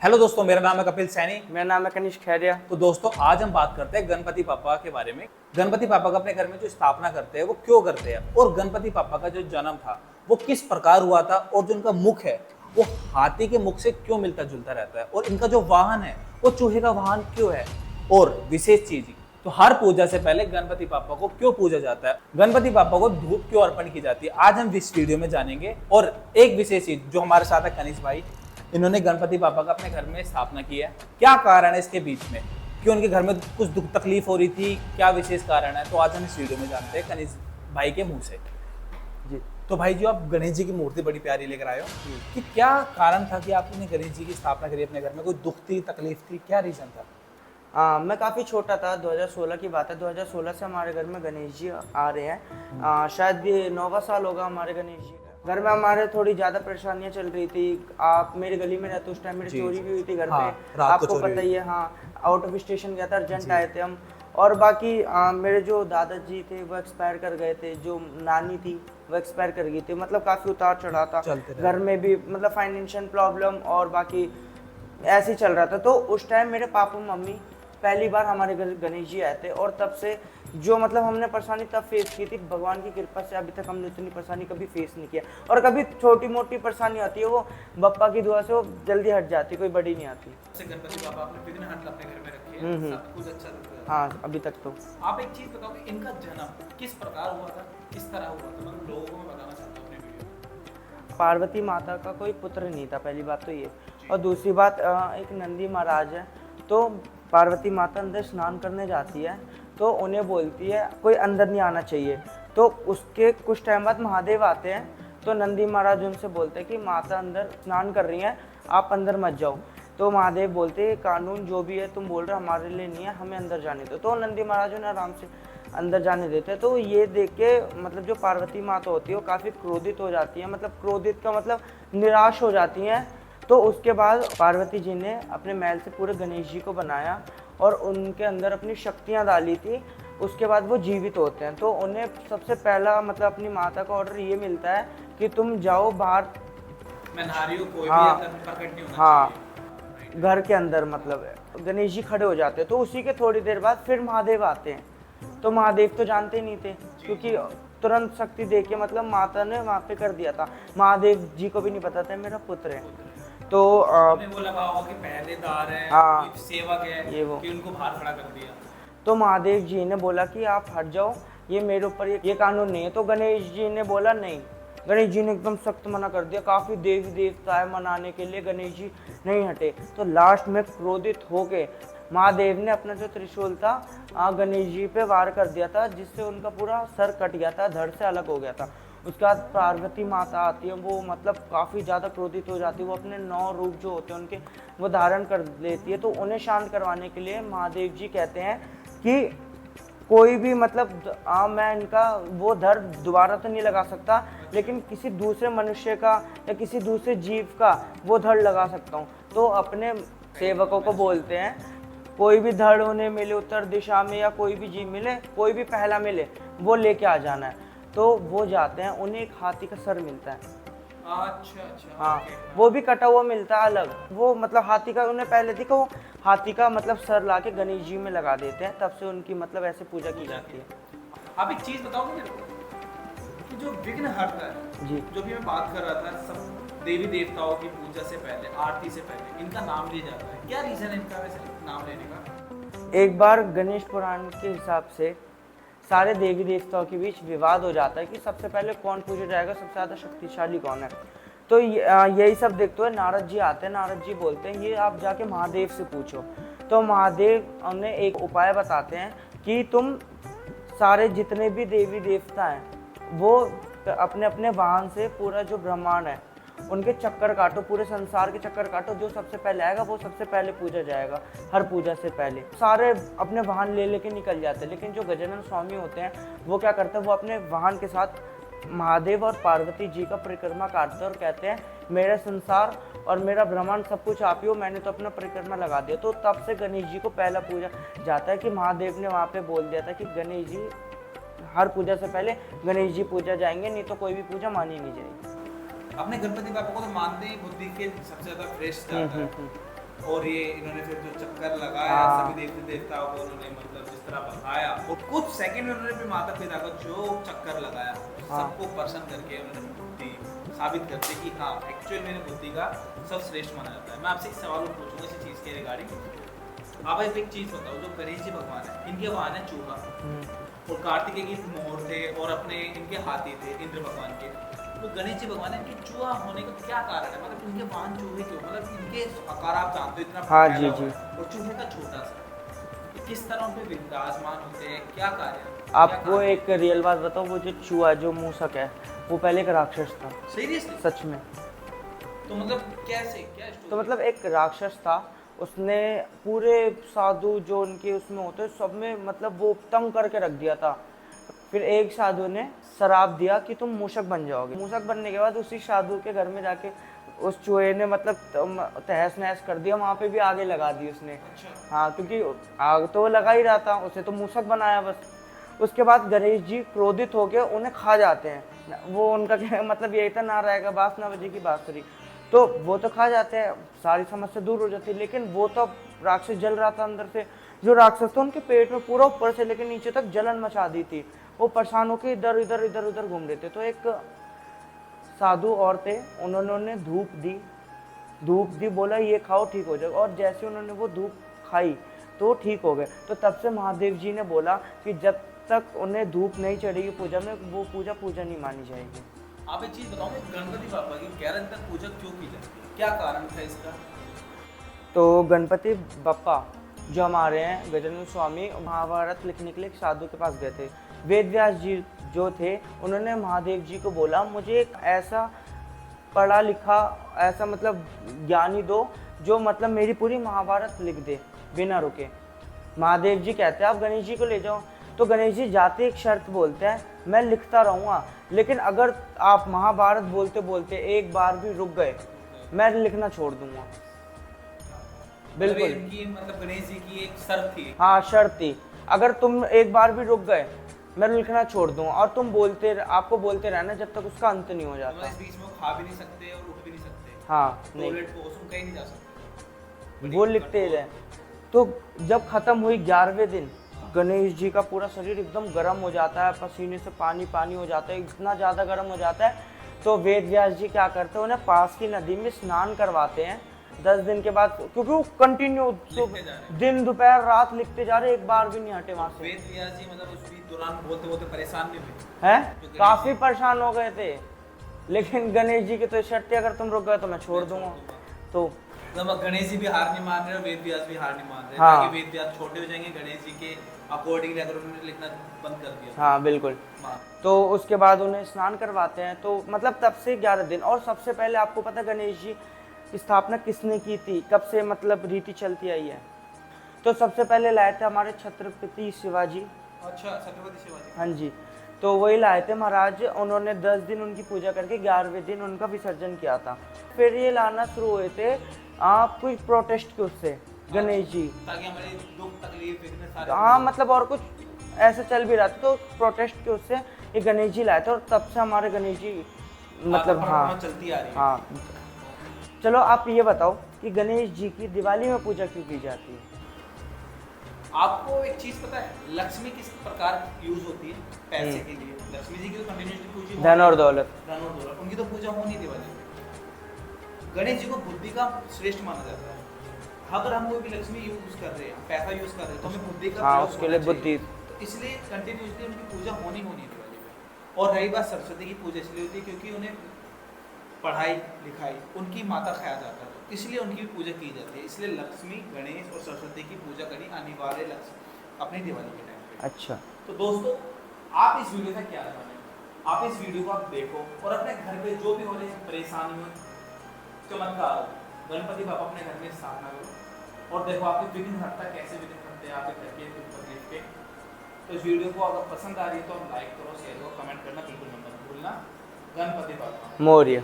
Hello दोस्तों, मेरा नाम है कपिल सैनी। मेरा नाम है कनिष्क खैरिया। तो दोस्तों, आज हम बात करते हैं गणपति पापा के बारे में। गणपति पापा का अपने घर में जो स्थापना करते हैं वो क्यों करते हैं, और गणपति पापा का जो जन्म था वो किस प्रकार हुआ था, और जो उनका मुख है वो हाथी के मुख से क्यों मिलता जुलता रहता है, और इनका जो वाहन है वो चूहे का वाहन क्यों है। और विशेष चीज, तो हर पूजा से पहले गणपति पापा को क्यों पूजा जाता है, गणपति पापा को धूप क्यों अर्पण की जाती है, आज हम इस वीडियो में जानेंगे। और एक विशेष चीज, जो हमारे साथ है कनिष्क भाई, इन्होंने गणपति पापा का अपने घर में स्थापना की है। क्या कारण है इसके बीच में, क्यों उनके घर में कुछ दुख तकलीफ हो रही थी, क्या विशेष कारण है, तो आज हम इस वीडियो में जानते हैं कनिष्क भाई के मुंह से। जी तो भाई, जो आप गणेश जी की मूर्ति बड़ी प्यारी लेकर आए हो, कि क्या कारण था कि आपने गणेश जी की स्थापना करी अपने घर में, कोई दुख थी, तकलीफ थी, क्या रीजन था? मैं काफ़ी छोटा था, 2016 की बात है। 2016 से हमारे घर में गणेश जी आ रहे हैं। शायद ये 9वां साल होगा हमारे गणेश जी का। घर में हमारे थोड़ी ज़्यादा परेशानियां चल रही थी। आप मेरी गली में रहते उस टाइम, मेरी चोरी भी हुई थी घर पे, आपको पता ही है। हाँ, आउट ऑफ स्टेशन गया था, अर्जेंट आए थे हम। और बाकी मेरे जो दादाजी थे वो एक्सपायर कर गए थे, जो नानी थी वो एक्सपायर कर गई थी। मतलब काफ़ी उतार चढ़ा था घर में भी, मतलब फाइनेंशियल प्रॉब्लम और बाकी ऐसे ही चल रहा था। तो उस टाइम मेरे पापा मम्मी पहली बार हमारे घर गणेश जी आए थे, और तब से जो मतलब हमने परेशानी तब फेस की थी, भगवान की कृपा से अभी तक हमने इतनी परेशानी कभी फेस नहीं किया। और कभी छोटी मोटी परेशानी आती है, वो बप्पा की दुआ से वो जल्दी हट जाती, कोई बड़ी नहीं आती। गणपति पापा आपने विघ्नहर्ता अपने घर में रखे हैं, सब कुछ अच्छा लगता है। हाँ, अभी तक तो। आप एक चीज बताओ कि इनका जन्म किस प्रकार हुआ था, किस तरह हुआ था, मतलब लोगों को मैं बताना चाहता हूँ अपने वीडियो में। पार्वती माता का कोई पुत्र नहीं था, पहली बात तो ये। और दूसरी बात, एक नंदी महाराज है, तो पार्वती माता अंदर स्नान करने जाती है, तो उन्हें बोलती है कोई अंदर नहीं आना चाहिए। तो उसके कुछ टाइम बाद महादेव आते हैं, तो नंदी महाराज उनसे बोलते हैं कि माता अंदर स्नान कर रही हैं, आप अंदर मत जाओ। तो महादेव बोलते हैं कानून जो भी है तुम बोल रहे हो हमारे लिए नहीं है, हमें अंदर जाने दो। तो नंदी महाराज उन्हें आराम से अंदर जाने देते हैं। तो ये देख के मतलब जो पार्वती माता होती है वो काफ़ी क्रोधित हो जाती है, मतलब क्रोधित का मतलब निराश हो जाती हैं। तो उसके बाद पार्वती जी ने अपने महल से पूरे गणेश जी को बनाया और उनके अंदर अपनी शक्तियाँ डाली थी। उसके बाद वो जीवित होते हैं। तो उन्हें सबसे पहला मतलब अपनी माता का ऑर्डर ये मिलता है कि तुम जाओ बाहर, मैं नारी हूं, कोई हाँ, भी अंदर प्रकट नहीं होना हाँ, चाहिए। घर के अंदर मतलब गणेश जी खड़े हो जाते हैं। तो उसी के थोड़ी देर बाद फिर महादेव आते हैं। तो महादेव तो जानते ही नहीं थे, क्योंकि तुरंत शक्ति दे के मतलब माता ने वहाँ पे कर दिया था। महादेव जी को भी नहीं पता था मेरा पुत्र है। तो वो लगा होगा कि पहरेदार है, हाँ, कोई सेवक है, ये वो, कि उनको बाहर खड़ा कर दिया। तो महादेव जी ने बोला कि आप हट जाओ, ये मेरे ऊपर ये कानून नहीं है। तो गणेश जी ने बोला नहीं। गणेश जी ने एकदम सख्त मना कर दिया। काफ़ी देवी देवता है मनाने के लिए, गणेश जी नहीं हटे। तो लास्ट में क्रोधित होके महादेव ने अपना जो त्रिशूल था गणेश जी पे वार कर दिया था, जिससे उनका पूरा सर कट गया था, धड़ से अलग हो गया था। उसके बाद पार्वती माता आती है, वो मतलब काफ़ी ज़्यादा क्रोधित हो जाती है। वो अपने 9 रूप जो होते हैं उनके वो धारण कर लेती है। तो उन्हें शांत करवाने के लिए महादेव जी कहते हैं कि कोई भी मतलब मैं इनका वो धड़ दोबारा तो नहीं लगा सकता, लेकिन किसी दूसरे मनुष्य का या किसी दूसरे जीव का वो धड़ लगा सकता हूँ। तो अपने सेवकों को बोलते हैं कोई भी धड़ उन्हें मिले उत्तर दिशा में, या कोई भी जीव मिले, कोई भी पहला मिले, वो लेके आ जाना है। तो वो जाते हैं, उन्हें एक हाथी का सर मिलता है। अच्छा, हाँ, वो भी कटा हुआ मिलता है अलग। वो मतलब हाथी का उन्हें पहले थी कि वो हाथी का मतलब सर लाके गणेश जी में लगा देते हैं, तब से उनकी मतलब ऐसे पूजा की जाती है। आप एक चीज बताओगे मेरे को कि जो विघ्नहर्ता है जी, जो भी मैं बात कर रहा था, सब देवी देवताओं की पूजा से पहले, आरती से पहले इनका नाम लिया जाता है, क्या रीजन है इनका वैसे नाम लेने का? एक बार गणेश पुराण के हिसाब से सारे देवी देवताओं के बीच विवाद हो जाता है कि सबसे पहले कौन पूजा जाएगा, सबसे ज़्यादा शक्तिशाली कौन है। तो यही सब देखते हुए नारद जी आते हैं। नारद जी बोलते हैं ये आप जाके महादेव से पूछो। तो महादेव उन्हें एक उपाय बताते हैं कि तुम सारे जितने भी देवी देवता हैं वो अपने अपने वाहन से पूरा जो ब्रह्मांड है उनके चक्कर काटो, पूरे संसार के चक्कर काटो। जो सबसे पहले आएगा वो सबसे पहले पूजा जाएगा, हर पूजा से पहले। सारे अपने वाहन ले लेके निकल जाते हैं, लेकिन जो गजानन स्वामी होते हैं वो क्या करते हैं, वो अपने वाहन के साथ महादेव और पार्वती जी का परिक्रमा काटते हैं और कहते हैं मेरा संसार और मेरा ब्रह्मांड सब कुछ आप ही हो, मैंने तो अपना परिक्रमा लगा दिया। तो तब से गणेश जी को पहला पूजा जाता है कि महादेव ने वहाँ पे बोल दिया था कि गणेश जी हर पूजा से पहले गणेश जी पूजा जाएंगे, नहीं तो कोई भी पूजा मानी नहीं जाएगी। अपने गणपति बापा को तो मानते ही बुद्धि के सबसे ज्यादा श्रेष्ठ जाता है। और ये इन्होंने फिर जो चक्कर लगाया हाँ। सभी देवता देवताओं को उन्होंने मतलब जिस तरह भगाया और कुछ सेकंड में उन्होंने फिर माता पिता को जो चक्कर लगाया हाँ। सबको प्रसन्न करके उन्होंने बुद्धि साबित करते कि हाँ एक्चुअल में बुद्धि का सबश्रेष्ठ माना जाता है। मैं आपसे एक सवाल और पूछूंगा इसी चीज़ के रिगार्डिंग। आप एक चीज़ बताओ, जो गणेश जी भगवान है इनके वाहन है चूहा और कार्तिकेय की मोर थे और अपने इनके हाथी थे इंद्र भगवान के। तो गणेश जी भगवान इनके चूहा होने का क्या कारण है? मतलब इनके वाहन चूहे क्यों? मतलब इनके आकार आप जानते हो इतना हाँ, फैला जी, हुआ जी। है और चूहे का छोटा सा, ये किस तरह उन पे विराजमान होते हैं, क्या कार्य है? आपको एक रियल बात बताओ, वो जो चूहा जो मूसक है वो पहले एक राक्षस था, सीरियसली? सच में। तो मतलब कैसे, क्या तो स्टोरी? मतलब एक राक्षस था, उसने पूरे साधु जो उनके उसमें होते सब में मतलब वो तंग करके रख दिया था। फिर एक साधु ने श्राप दिया कि तुम मूषक बन जाओगे। मूषक बनने के बाद उसी साधु के घर में जाके उस चूहे ने मतलब तहस नहस कर दिया, वहाँ पे भी आगे लगा दी उसने। अच्छा। हाँ, क्योंकि आग तो वो लगा ही रहा था, उसे तो मूषक बनाया बस। उसके बाद गणेश जी क्रोधित होकर उन्हें खा जाते हैं। वो उनका क्या मतलब यही था, ना रहेगा बांस ना बजेगी बांसुरी। तो वो तो खा जाते हैं, सारी समस्या दूर हो जाती है। लेकिन वो तो राक्षस जल रहा था अंदर से। जो राक्षस था उनके पेट में पूरा ऊपर से लेकर नीचे तक जलन मचा दी थी। वो परेशान होकर इधर इधर इधर उधर घूम रहे थे। तो एक साधु और थे, उन्होंने धूप दी, बोला ये खाओ ठीक हो जाएगा। और जैसे उन्होंने वो धूप खाई तो वो ठीक हो गए। तो तब से महादेव जी ने बोला कि जब तक उन्हें धूप नहीं चढ़ेगी पूजा में, वो पूजा नहीं मानी जाएगी। आप एक चीज बताओ, गणपति बाबा की 11 दिन तक पूजा क्यों की जाती है, क्या कारण था इसका? तो गणपति बप्पा जो हमारे हैं गजानन स्वामी, महाभारत लिखने के लिए एक साधु के पास गए थे। वेद व्यास जी जो थे उन्होंने महादेव जी को बोला मुझे एक ऐसा पढ़ा लिखा ऐसा मतलब ज्ञानी दो जो मतलब मेरी पूरी महाभारत लिख दे बिना रुके। महादेव जी कहते हैं आप गणेश जी को ले जाओ। तो गणेश जी जाते एक शर्त बोलते हैं, मैं लिखता रहूँगा लेकिन अगर आप महाभारत बोलते बोलते एक बार भी रुक गए मैं लिखना छोड़ दूंगा। बिल्कुल। इनकी मतलब गणेश जी की एक शर्त थी। हाँ, शर्त थी, अगर तुम एक बार भी रुक गए मैं लिखना छोड़ दूंगा। और तुम आपको बोलते रहना जब तक उसका अंत नहीं हो जाता। मतलब इस बीच में वो खा भी नहीं सकते और उठ भी नहीं सकते। हाँ, नहीं, टॉयलेट वॉशरूम कहीं नहीं जा सकते। वो लिखते ही रहे। तो जब खत्म हुई 11वें दिन, गणेश जी का पूरा शरीर एकदम गर्म हो जाता है, पसीने से पानी पानी हो जाता है, इतना ज़्यादा गर्म हो जाता है। तो वेद व्यास जी क्या करते हैं, उन्हें पास की नदी में स्नान करवाते हैं 10 दिन के बाद, क्योंकि वो कंटिन्यू दिन दोपहर रात लिखते जा रहे, एक बार भी नहीं हटे वहाँ से। वेद व्यास जी मतलब उस दौरान बोलते बोलते परेशान नहीं हुए हैं, काफी परेशान हो गए थे। लेकिन गणेश जी की तो शर्त है अगर तुम रुक गए तो मैं छोड़ दूंगा। तो गणेश जी भी हार नहीं मान रहे और वेद व्यास भी हार नहीं मान रहे। हाँ। ताकि वेद व्यास छोटे हो जाएंगे गणेश जी के अकॉर्डिंग अगर उन्होंने लिखना बंद कर दिया। हाँ, बिल्कुल। तो उसके बाद उन्हें स्नान करवाते हैं। तो मतलब तब से 11 दिन। और सबसे पहले आपको पता है गणेश जी की स्थापना किसने की थी, कब से मतलब रीति चलती आई है? तो सबसे पहले लाए थे हमारे छत्रपति शिवाजी। अच्छा, छत्रपति शिवाजी। हाँ जी, तो वही लाए थे महाराज। उन्होंने 10 दिन उनकी पूजा करके 11वें दिन उनका विसर्जन किया था। फिर ये लाना शुरू हुए थे कुछ प्रोटेस्ट के उससे गणेश जी, ताकि हमारे दुख तकलीफ इतने सारे। हाँ मतलब और कुछ ऐसा चल भी रहा था। तो प्रोटेस्ट के उससे ये गणेश जी लाए थे और तब से हमारे गणेश जी मतलब हाँ चलती आ रही है। हाँ। चलो आप ये बताओ कि गणेश जी की दिवाली में पूजा क्यों की जाती है? आपको एक चीज पता है, लक्ष्मी किस प्रकार यूज होती है पैसे के लिए? लक्ष्मी जी की तो कंटिन्यूसली पूजा, धन और दौलत। धन और दौलत, उनकी तो पूजा होनी दिवाली में। गणेश जी को बुद्धि का श्रेष्ठ माना जाता है। अगर हम कोई भी लक्ष्मी यूज कर रहे हैं, पैसा यूज कर रहे हैं, तो हमें बुद्धि का हाँ, प्रयोग उसके लिए होना चाहिए। बुद्धि। तो इसलिए कंटिन्यूसली उनकी पूजा होनी दिवाली में। और रही बात सरस्वती की पूजा इसलिए होती है क्योंकि उन्हें पढ़ाई लिखाई उनकी माता खाया जाता है, इसलिए उनकी पूजा की जाती है। इसलिए लक्ष्मी, गणेश और सरस्वती की पूजा करनी अनिवार्य लक्ष्य अपनी दिवाली के टाइम पे। अच्छा, तो दोस्तों, आप इस वीडियो से क्या जाने, आप इस वीडियो को आप देखो और अपने घर पे जो भी हो रही परेशानियों, चमत्कार, गणपति बाबा अपने घर में स्थापना करो और देखो आपके विघ्न हरता कैसे विघ्न हरते हैं आपके घर के तकलीफ के। तो इस वीडियो को अगर पसंद आ रही है तो लाइक करो, शेयर करो, कमेंट करना बिल्कुल मत भूलना। गणपति बाबा मौर्य।